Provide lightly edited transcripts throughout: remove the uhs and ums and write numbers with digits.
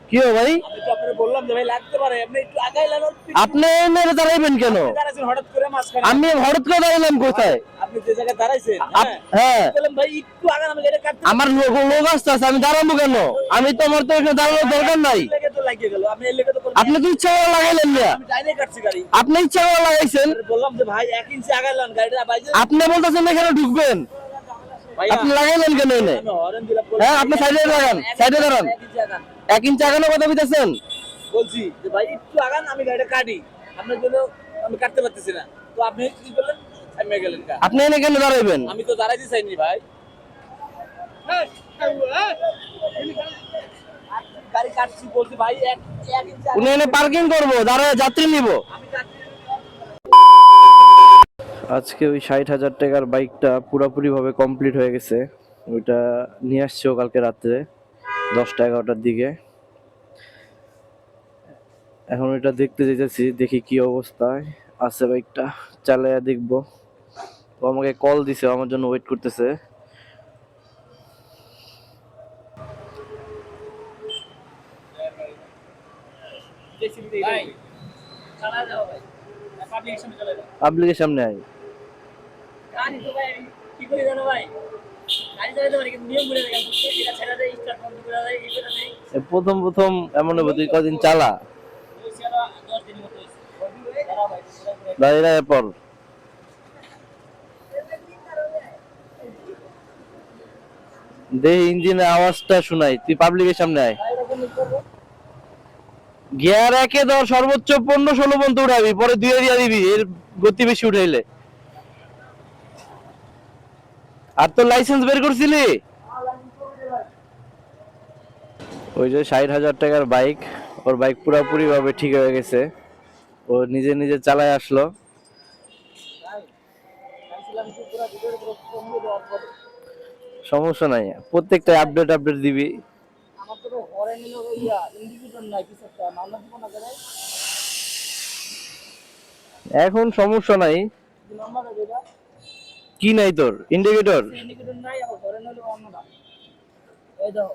কি হো ভাই? আমি তো আপনাকে বললাম যে ভাই লাগতে পারে, আপনি একটু আগাইলেন। আপনি মেরে দাঁড়াইবেন কেন? দাঁড়াইছেন হঠাৎ করে মাঝখানে। আমি হঠাৎ করে দাঁড়াইলাম কোথায়? আপনি যে জায়গায় দাঁড়াইছেন, হ্যাঁ হ্যাঁ বললাম ভাই একটু আগান, আমি গাড়ি কাটতে আমার লোক আসতে আছে, আমি দাঁড়াবো কেন? আমি তো আমার তো এখানে দাঁড়ানোর দরকার নাই। লেগে তো লাগিয়ে গেল, আপনি এর লেগে তো আপনি তো ইচ্ছা করে লাগাইলেন না, আমি ডাইনে কাটছি গাড়ি। আপনি ইচ্ছা করে লাগাইছেন। বললাম যে ভাই 1 ইঞ্চি আগাইলেন গাড়িটা বাইজে। আপনি বলতেছেন এখানে ঢুকবেন, আপনি লাগাইলেন কেন এনে? আমি হরেন দিলাম। হ্যাঁ আপনি সাইডে লাগান, সাইডে দাঁড়ান। 1 ইঞ্চি আগানোর কথা বলতেছেন? বলছি যে ভাই একটু আগান, আমি গাড়িটা কাটি, আপনার জন্য আমি কাটতে পারতেছি না। তো আপনি কি করলেন? আমি গেলেন কা? আপনি এনে কেন দাঁড়াইবেন? আমি তো দাঁড়াইতে চাইনি ভাই। গাড়ি কাটছি বলছি ভাই 1 ইঞ্চি উনি এনে পার্কিং করবো, দাঁড়ায় যাত্রী নিব। আমি কাটছি। আজকে ওই 60,000 টাকার বাইকটা পুরোপুরি ভাবে কমপ্লিট হয়ে গেছে। ওইটা নিয়ে আসছে কালকে রাত্রে 10টা 11টার দিকে। এখন ওইটা দেখতে যেতেছি, দেখি কি অবস্থায় আছে বাইকটা, চালাইয়া দেখবো। ও আমাকে কল দিছে, আমার জন্য ওয়েট করতেছে। ভাই চালা যাও ভাই, পাবলিকের সামনে চলে যাও। পাবলিকের সামনে আই। গাড়ি তো ভাই কি করে জানো ভাই, গাড়ি চালাতে পারি কিন্তু নিয়ম বলে গেল, এটা ছেড়ে দেয়, স্টার্ট বন্ধ করে দেয়, এই করে দেয়। প্রথম প্রথম এমন হবে, তুই কদিন চালা, ওই ছেড়া 10 দিন মতো হইছে। দাঁড়া ভাই, দাঁড়িয়ে পর। দে ইঞ্জিনের আওয়াজটা শোনাই, তুই পাবলিকের সামনে আয়। গিয়ার একে ধর সর্বোচ্চ 15-16 পর্যন্ত উঠাবি, পরে 2 দিয়া দিবি, এর গতি বেশি উঠাইলে। আর তোর লাইসেন্স বের করছিলি? ওই যে 60,000 টাকার বাইক, ওর বাইক পুরোপুরি ভাবে ঠিক হয়ে গেছে। ও নিজে নিজে চালায় আসলো। সমস্যা নাই, প্রত্যেকটা আপডেট আপডেট দিবি। আমার তো হরেন হলো ইয়া ইন্ডিকেটর নাই পিছটা, মামলা দিব না করে। এখন সমস্যা নাই। নাম্বার দেবা, কি নাই তোর? ইন্ডিকেটর ইন্ডিকেটর নাই, আর হরেন হলো অন্যটা। এই দাও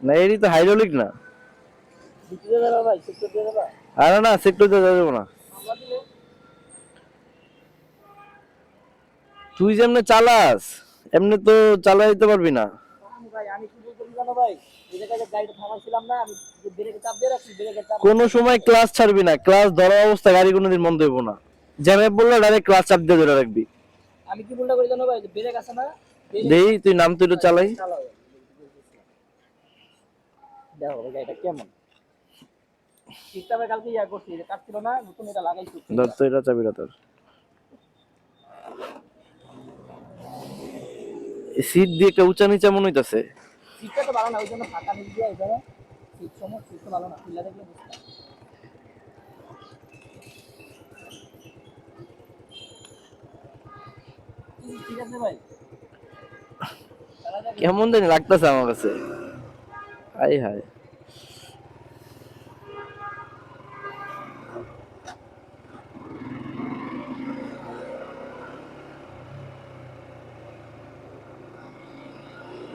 না, এরই তো হাইড্রোলিক না। দিতে দেবা ভাই, সেক্টর দিয়ে দেবা। আরে না, সেক্টর যাবো না। নাম্বার দিলে তুই যেমনে চালাস এমনি তো চালাই দিতে পারবি না। ভাই আমি কি বলতে জানো ভাই, এই জায়গায় গাড়িটা থামাইছিলাম না, আমি ব্রেকে চাপ দিয়ে রাখছি, ব্রেকে চাপ কোনো সময় ক্লাস ছাড়বি না, ক্লাস ধরা অবস্থা গাড়ি কোনোদিন বন্ধ হইব না। জ্যামে বললে ডাইরেক্ট ক্লাস চাপ দিয়ে ধরে রাখবি। আমি কি ভুলটা করি জানো ভাই, ব্রেক আছে না, দেই তুই নাম, তুই তো চালাই। চালাও দেখো গাড়িটা কেমন সিস্টেমে কালকে ইয়া করছি, এটা কাটছিল না, নতুন এটা লাগাইছি। ধর তো এটা চাবিটা তোর। সিট দিয়ে একটা উঁচা নিচা মনে হইতাছে। সিটটা তো ভালো না, ওই জন্য ফাঁকা নিয়ে দিয়ে এখানে সিট সমস্ত সিট তো ভালো না, খুলে দেখলে বুঝতে ঠিক আছে ভাই। কেমন জানি লাগতেছে আমার কাছে। হাই হাই,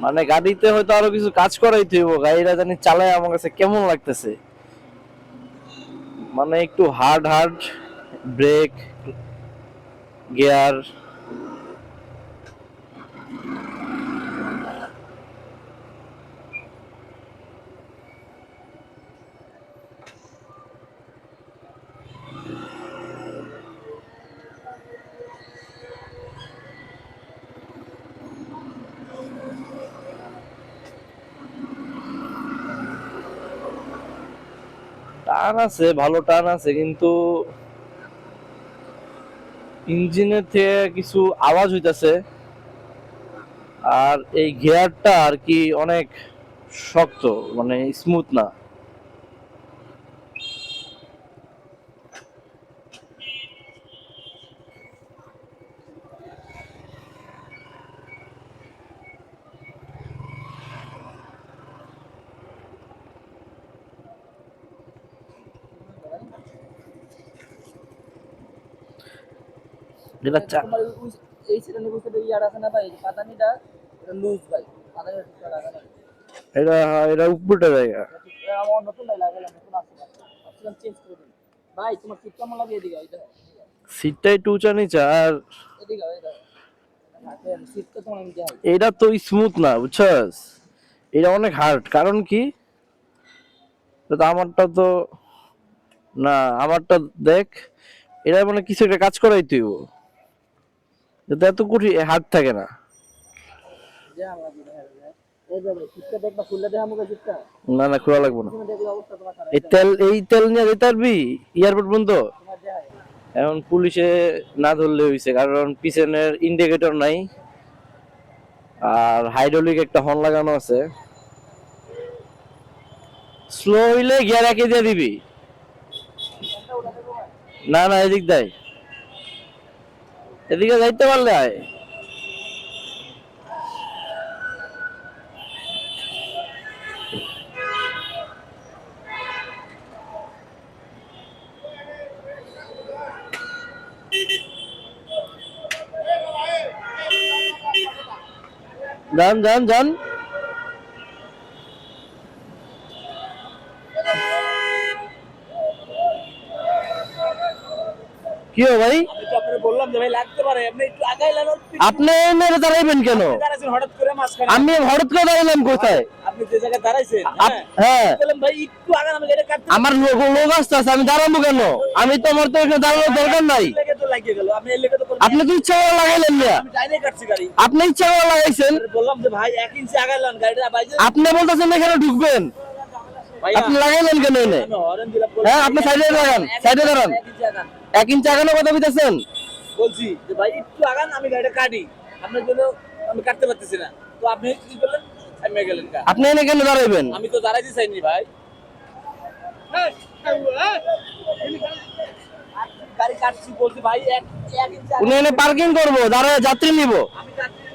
মানে গাড়িতে হয়তো আরো কিছু কাজ করাইতে হইব, গাড়িটা জানি চালায় আমার কাছে কেমন লাগতেছে। মানে একটু হার্ড হার্ড ব্রেক, গিয়ার। টান আছে, ভালো টান আছে, কিন্তু ইঞ্জিনের থেকে কিছু আওয়াজ হইতাছে। আর এই গিয়ারটা আর কি অনেক শক্ত, মানে স্মুথ না। এটা তোমার এই সেটা নিয়ে বুঝতে ইয়ার আছে না ভাই, পাতানিটা এটা লুজ ভাই, পাতানিটা ঠিক লাগা না। এটা এটা উপরটা জায়গা। আমার নতুন নাই লাগালাম, নতুন আছে ভাবছিলাম চেঞ্জ করে দিই। ভাই তোমার সিট কেমন লাগে? এদিকে এটা সিটটা একটু উঁচা নিচা আর এদিকে এটা সিট তো তোমার নিতে হয়। এটা তো স্মুথ না বুঝছস, এটা অনেক হার্ড। কারণ কি, তো আমারটা তো না, আমারটা দেখ, এটা মানে কিছু একটা কাজ করাই তুই, এটা এত কঠিন হার্ড থাকে না। যে আল্লাহ দিলে হয়ে যায়। এই যে ভাই সিটটা দেখবা, খুললে দেখা মুখে সিটটা না না, খোলা লাগবে না। তুমি দেখলে অবস্থা তোমার খারাপ এই তেল, এই তেল নিয়ে যেতে পারবি এয়ারপোর্ট পর্যন্ত? তোমার দেখায়। এখন পুলিশে না ধরলে হয়েছে, কারণ পিছনের ইন্ডিকেটর নাই আর হাইড্রোলিক একটা হর্ন লাগানো আছে। স্লো হইলে গিয়ার একে দিয়ে দিবি। না না, এদিক দেয়, এদিকে যাইতে পারলে আয়। যান যান যান। কি হো ভাই, আমি তো আপনাকে বললাম যে ভাই লাগতে পারে, আপনি একটু আগাইলেন। আপনি মেরে দাঁড়াইবেন কেন? দাঁড়াইছেন হঠাৎ করে মাঝখানে। আমি হঠাৎ করে দাঁড়াইলাম কোথায়? আপনি যে জায়গায় দাঁড়াইছেন, হ্যাঁ, বললাম ভাই একটু আগান, আমি এটা কাটতে আমার লোক আসতে আছে, আমি দাঁড়াবো কেন? আমি তো, আমার তো এখানে দাঁড়ানোর দরকার নাই। লেগে তো লাগিয়ে গেল, আপনি এর লেগে তো বললেন আপনি তো ইচ্ছা করে লাগাইলেন না, আমি ডাইনে কাটছি গাড়ি। আপনি ইচ্ছা করে লাগাইছেন। বললাম যে ভাই 1 ইঞ্চি আগাইলেন গাড়িটা বাইজে। আপনি বলতেছেন এখানে ঢুকবেন, ভাইয়া আপনি লাগাইলেন কেন এনে? আমি হরেন দিলাম, হ্যাঁ, আপনি সাইডে দাঁড়ান, সাইডে দাঁড়ান। 1 ইঞ্চি আগান। 1 ইঞ্চি আগানোর কথা বলতেছেন? বলছি যে ভাই একটু আগান, আমি গাড়িটা কাটি, আপনার জন্য আমি কাটতে পারতেছি না। তো আপনি কি করলেন, থামিয়ে গেলেন কা? আপনি এনে কেন দাঁড়াইবেন? আমি তো দাঁড়াইতে চাইনি ভাই। গাড়ি কাটছি বলছি ভাই 1 ইঞ্চি উনি আগান। এনে পার্কিং করবো, দাঁড়ায় যাত্রী নিব। আমি কাটছি।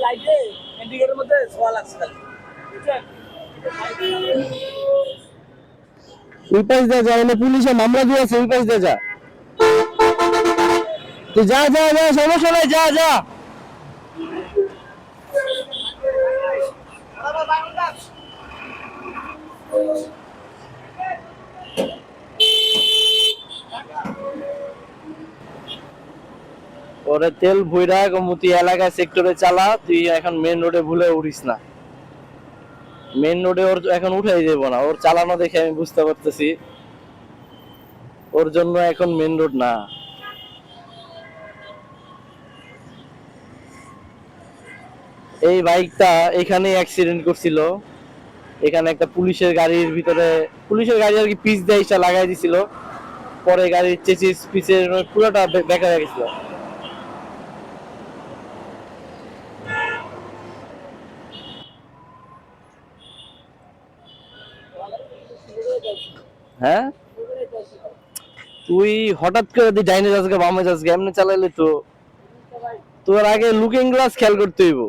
লাইটে ইন্ডিকেটরের মধ্যে ছোঁয়া লাগছে খালি, বুঝছেন? ওই পাশ দিয়ে যা, এনে পুলিশে মামলা দিয়েছে, ওই পাশ দিয়ে যা। তুই যা যা যা, সমস্যা নাই, যা যা। ওরে তেল ভইরা গমতি এলাকায় সেক্টরে চালা, তুই এখন মেন রোডে ভুলে উঠিস না। মেন রোডে ওর এখন উঠাই যাবো না, ওর চালানো দেখে আমি বুঝতে পারতেছি ওর জন্য এখন মেন রোড না। এই বাইকটা এখানেই অ্যাক্সিডেন্ট করছিল, এখানে একটা পুলিশের গাড়ির ভিতরে, পুলিশের গাড়ি আর কি পিচ দিয়ে ইসা লাগাই দিছিল, পরে গাড়ির চেসিস পিচের পুরোটা বেঁকা হয়ে গেছিল। হ্যাঁ, তুই হঠাৎ করে তুই ডাইনে যাস গা বামে যাস গা, এমনি চালাইলে তো তোর আগে লুকিং গ্লাস খেয়াল করতে হইব।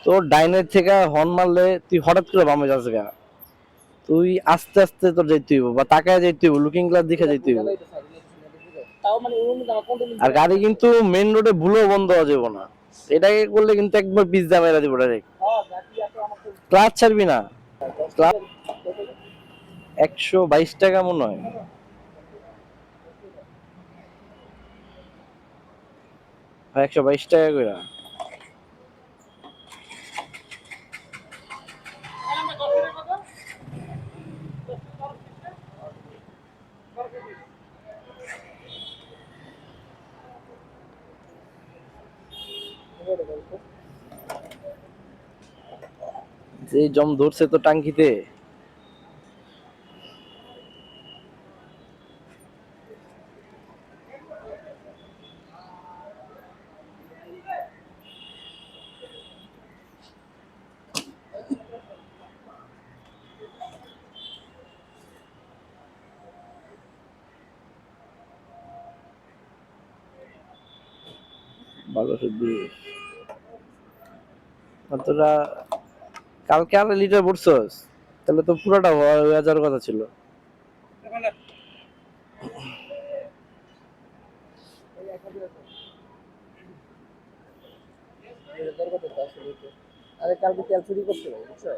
তোর ডাইনের থেকে হর্ন মারলে তুই হঠাৎ করে বামে যাস গা, তুই আস্তে আস্তে তোর যাইতে হইব, বা তাকায় যাইতে হইব, লুকিং গ্লাস দেখে যাইতে হইব। তাও মানে কোনটা আর গাড়ি কিন্তু মেন রোডে ভুলেও বন্ধ হওয়া যাবে না, এটাকে করলে কিন্তু একবার পিচ দা মেরা দিব ডাইরেক্ট। ক্লাচ ছাড়বি না, ক্লাচ 122 টাকা মনে হয়। আর 122 টাকা করে। যে জম ধরছে তো টাঙ্কিতে। 1220 তোরা কালকে 2.5 লিটার ভরছস, তাহলে তো পুরোটা হয়ে যাওয়ার কথা ছিল। আরে কালকে তেল চুরি করছিল বুঝছো?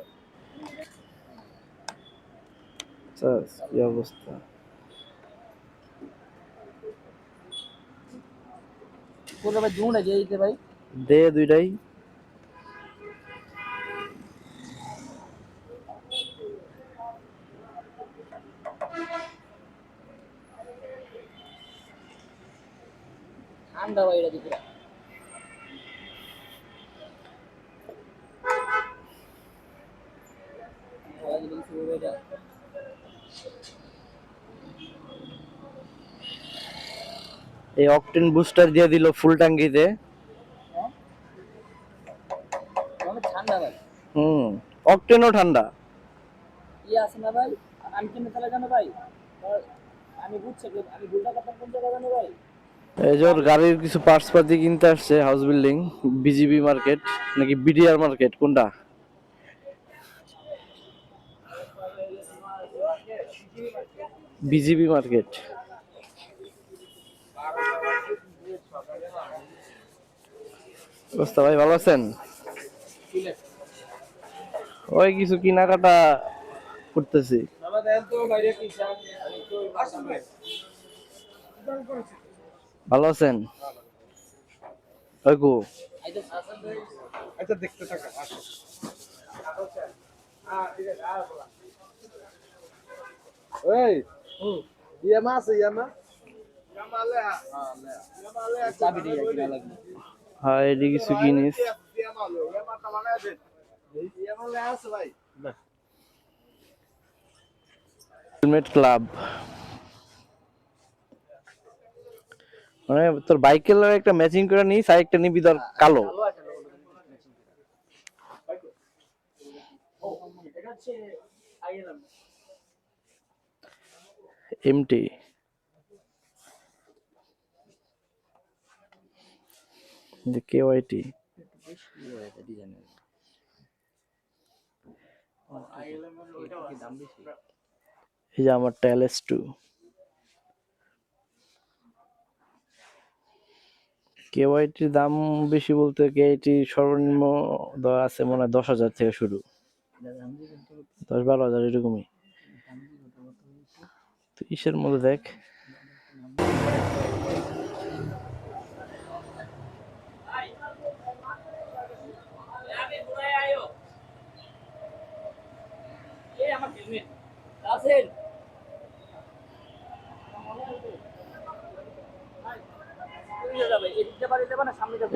কি অবস্থা! কোন ভাই জুন আছে এইতে ভাই দে দুইটাই। ঠান্ডা ভাই এটা দিতে ভালো জিনিস হবে এটা এই অকটেন বুস্টার দিয়ে দিল ফুল ট্যাঙ্কিতে। হ্যাঁ অনেক ঠান্ডা ভাই অকটেনও ঠান্ডা। আছে না ভাই আমি কিনে তাহলে জানো ভাই আমি বুঝছি আমি ভুলটা কথা কোন জায়গায় জানো ভাই এই যে ওর গাড়ির কিছু পার্টস পাতি কিনতে আসছে হাউস বিল্ডিং, বিজিবি মার্কেট নাকি বিডিআর মার্কেট কোনটা? BGB market. অবস্থা ভাই ভালো আছেন? ওই কিছু কেনাকাটা করতেছি। ভালো আছেন? ওই গো আচ্ছা দেখতে থাকা ওই ইয়ামা আছে ইয়ামা চাবি দিয়ে কিনা লাগবে হ্যাঁ এটি কিছু কিনিস। হেলমেট ক্লাব মানে তোর বাইকের লগে একটা ম্যাচিং করে নিস, আর একটা নিবি তোর কালো। ভালো আছে এটা হচ্ছে আইএলএম এমটি কেওয়াইটি। ডিজাইনের আইএলএম এর ওইটা দাম বেশি এই যে আমার LS2 কেওয়াইটির দাম বেশি বলতে কেওয়াইটি সর্বনিম্ন আছে মনে হয় 10,000 থেকে শুরু, 10-12,000 এরকমই। তো ইসের মধ্যে দেখ আমার হেলমেট আছেন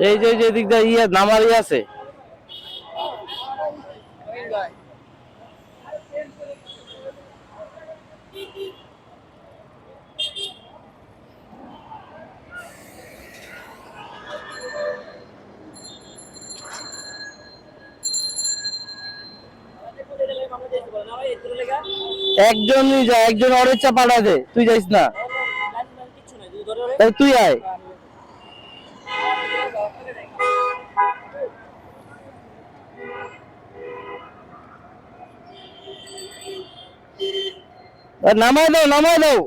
এই যে এদিক দিয়ে ইয়ে নামার ইয়ে আছে। একজনই যা, একজন ওর ইচ্ছা পাঠা দে, তুই যাইস না। তাই তুই আয়। নামাই দাও নামাই দাও।